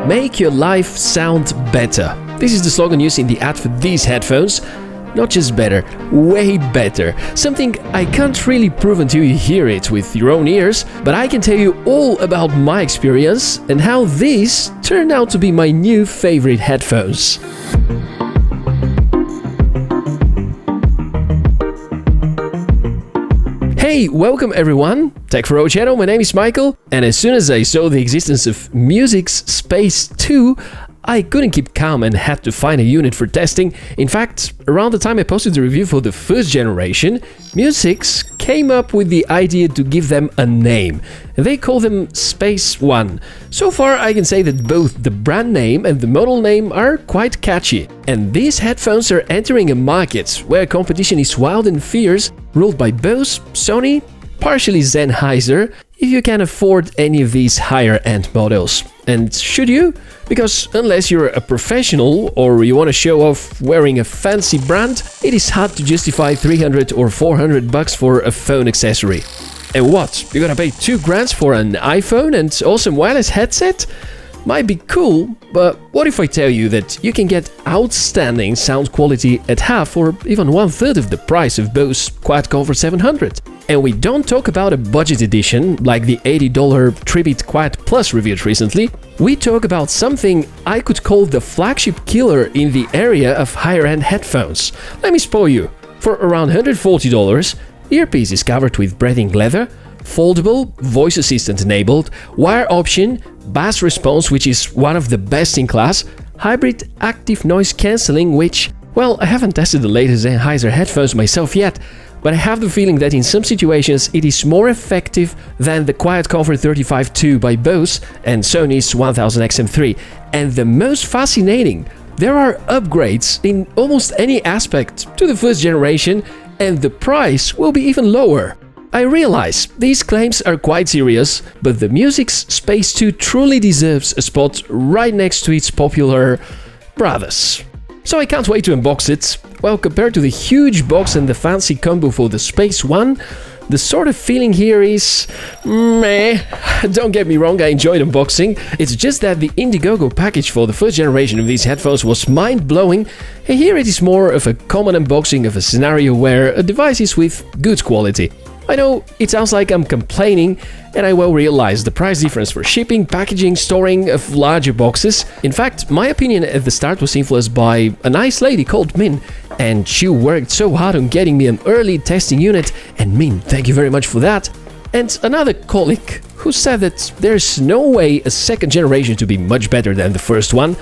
Make your life sound better. This is the slogan used in the ad for these headphones. Not just better, way better. Something I can't really prove until you hear it with your own ears, but I can tell you all about my experience and how these turned out to be my new favorite headphones. Hey, welcome everyone! Tech for our channel, my name is Michael, and as soon as I saw the existence of Mu6 Space 2, I couldn't keep calm and had to find a unit for testing. In fact, around the time I posted the review for the first generation, Mu6 came up with the idea to give them a name. They call them Space 1. So far I can say that both the brand name and the model name are quite catchy. And these headphones are entering a market where competition is wild and fierce, ruled by Bose, Sony, partially Sennheiser, if you can afford any of these higher-end models. And should you? Because unless you're a professional or you want to show off wearing a fancy brand, it is hard to justify 300 or 400 bucks for a phone accessory. And what? You're gonna pay 2 grand for an iPhone and awesome wireless headset? Might be cool, but what if I tell you that you can get outstanding sound quality at half or even 1/3 of the price of Bose Quiet Comfort 700? And we don't talk about a budget edition like the $80 Tribute Quiet Plus reviewed recently. We talk about something I could call the flagship killer in the area of higher-end headphones. Let me spoil you. For around $140, earpiece is covered with breathing leather, foldable, voice assistant enabled, wire option, bass response, which is one of the best in class, hybrid active noise cancelling, which, well, I haven't tested the latest Sennheiser headphones myself yet, but I have the feeling that in some situations it is more effective than the Quiet Comfort 35-2 by Bose and Sony's 1000XM3. And the most fascinating, there are upgrades in almost any aspect to the first generation, and the price will be even lower. I realize these claims are quite serious, but the Mu6 Space 2 truly deserves a spot right next to its popular brothers. So I can't wait to unbox it. Well, compared to the huge box and the fancy combo for the Space 1, the sort of feeling here is meh. Don't get me wrong, I enjoyed unboxing. It's just that the Indiegogo package for the first generation of these headphones was mind-blowing, and here it is more of a common unboxing of a scenario where a device is with good quality. I know it sounds like I'm complaining, and I well realize the price difference for shipping, packaging, storing of larger boxes. In fact, my opinion at the start was influenced by a nice lady called Min, and she worked so hard on getting me an early testing unit, and Min, thank you very much for that. And another colleague who said that there's no way a second generation to be much better than the first one.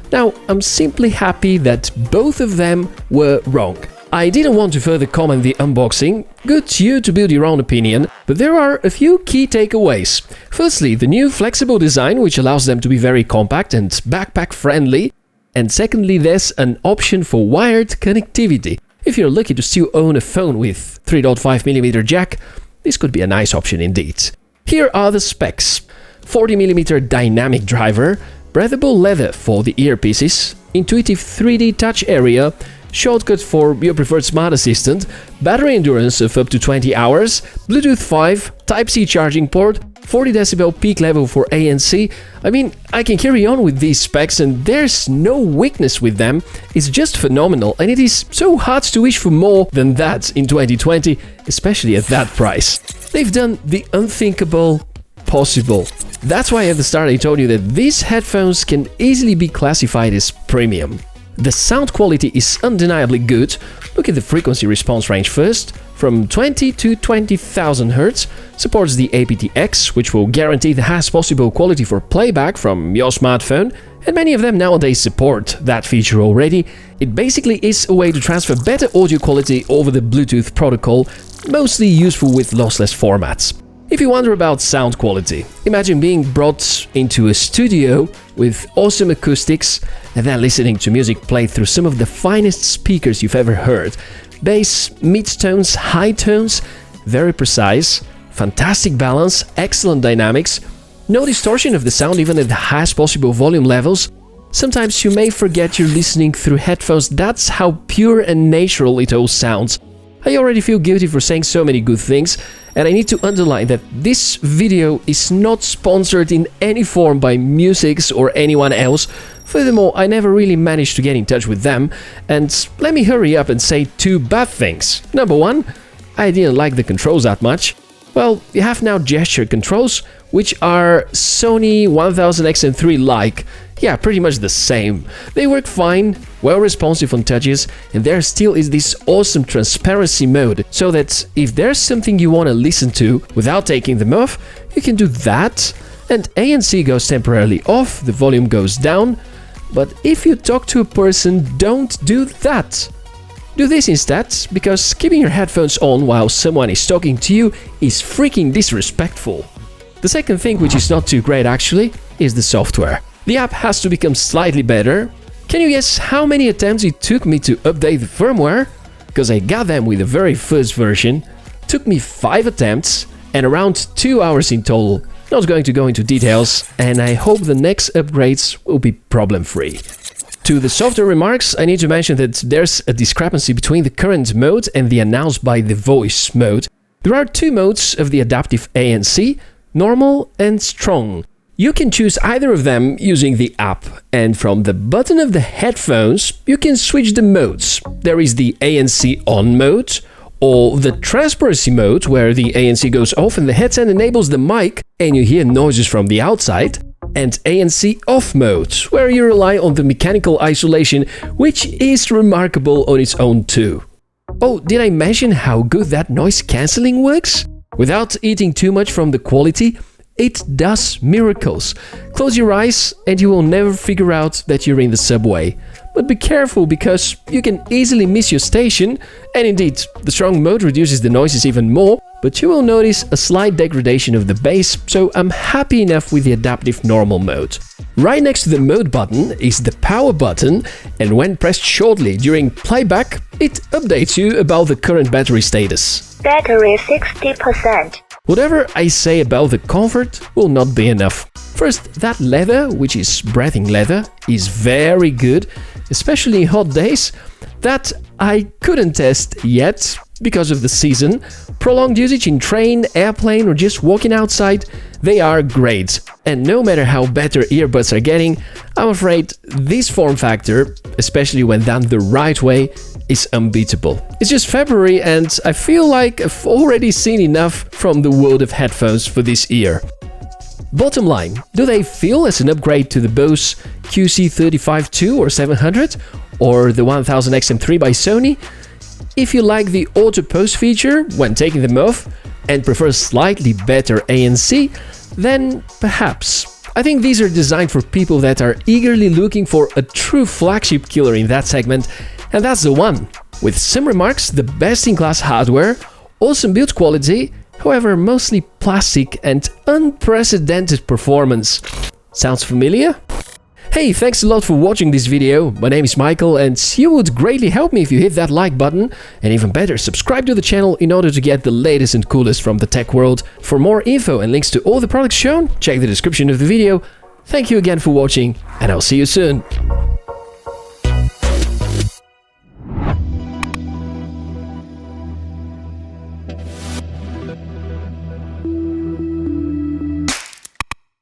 Now, I'm simply happy that both of them were wrong. I didn't want to further comment the unboxing, good to you to build your own opinion, but there are a few key takeaways. Firstly, the new flexible design, which allows them to be very compact and backpack friendly. And secondly, there's an option for wired connectivity. If you're lucky to still own a phone with 3.5mm jack, this could be a nice option indeed. Here are the specs. 40mm dynamic driver, breathable leather for the earpieces, intuitive 3D touch area, shortcut for your preferred smart assistant, battery endurance of up to 20 hours, Bluetooth 5, Type-C charging port, 40 decibel peak level for ANC. I mean, I can carry on with these specs and there's no weakness with them. It's just phenomenal, and it is so hard to wish for more than that in 2020, especially at that price. They've done the unthinkable possible. That's why at the start I told you that these headphones can easily be classified as premium. The sound quality is undeniably good. Look at the frequency response range first. From 20 to 20,000 Hz, supports the aptX, which will guarantee the highest possible quality for playback from your smartphone, and many of them nowadays support that feature already. It basically is a way to transfer better audio quality over the Bluetooth protocol, mostly useful with lossless formats. If you wonder about sound quality, imagine being brought into a studio with awesome acoustics and then listening to music played through some of the finest speakers you've ever heard. Bass, mid-tones, high tones, very precise, fantastic balance, excellent dynamics, no distortion of the sound even at the highest possible volume levels. Sometimes you may forget you're listening through headphones, that's how pure and natural it all sounds. I already feel guilty for saying so many good things, and I need to underline that this video is not sponsored in any form by Mu6 or anyone else. Furthermore, I never really managed to get in touch with them, and let me hurry up and say two bad things. Number one, I didn't like the controls that much. Well, you have now gesture controls, which are Sony 1000XM3-like. Yeah, pretty much the same. They work fine, well responsive on touches, and there still is this awesome transparency mode, so that if there's something you want to listen to without taking them off, you can do that, and ANC goes temporarily off, the volume goes down, but if you talk to a person, don't do that. Do this instead, because keeping your headphones on while someone is talking to you is freaking disrespectful. The second thing, which is not too great actually, is the software. The app has to become slightly better. Can you guess how many attempts it took me to update the firmware? Because I got them with the very first version. Took me 5 attempts and around 2 hours in total. Not going to go into details, and I hope the next upgrades will be problem-free. To the software remarks, I need to mention that there's a discrepancy between the current mode and the announced by the voice mode. There are 2 modes of the adaptive ANC, normal and strong. You can choose either of them using the app, and from the button of the headphones, you can switch the modes. There is the ANC on mode, or the transparency mode, where the ANC goes off and the headset enables the mic and you hear noises from the outside, and ANC off mode, where you rely on the mechanical isolation, which is remarkable on its own too. Oh, did I mention how good that noise cancelling works? Without eating too much from the quality, it does miracles. Close your eyes and you will never figure out that you're in the subway. But be careful, because you can easily miss your station, and indeed, the strong mode reduces the noises even more, but you will notice a slight degradation of the bass, so I'm happy enough with the adaptive normal mode. Right next to the mode button is the power button, and when pressed shortly during playback, it updates you about the current battery status. Battery 60%. Whatever I say about the comfort will not be enough. First, that leather, which is breathing leather, is very good, especially in hot days. That I couldn't test yet because of the season. Prolonged usage in train, airplane, or just walking outside, they are great. And no matter how better earbuds are getting, I'm afraid this form factor, especially when done the right way, is unbeatable. It's just February and I feel like I've already seen enough from the world of headphones for this year. Bottom line, do they feel as an upgrade to the Bose QC35-2 or 700 or the 1000XM3 by Sony? If you like the auto pose feature when taking them off and prefer slightly better ANC, then perhaps. I think these are designed for people that are eagerly looking for a true flagship killer in that segment, and that's the one. With some remarks, the best-in-class hardware, awesome build quality, however mostly plastic, and unprecedented performance. Sounds familiar? Hey, thanks a lot for watching this video. My name is Michael, and you would greatly help me if you hit that like button, and even better, subscribe to the channel in order to get the latest and coolest from the tech world. For more info and links to all the products shown, check the description of the video. Thank you again for watching, and I'll see you soon.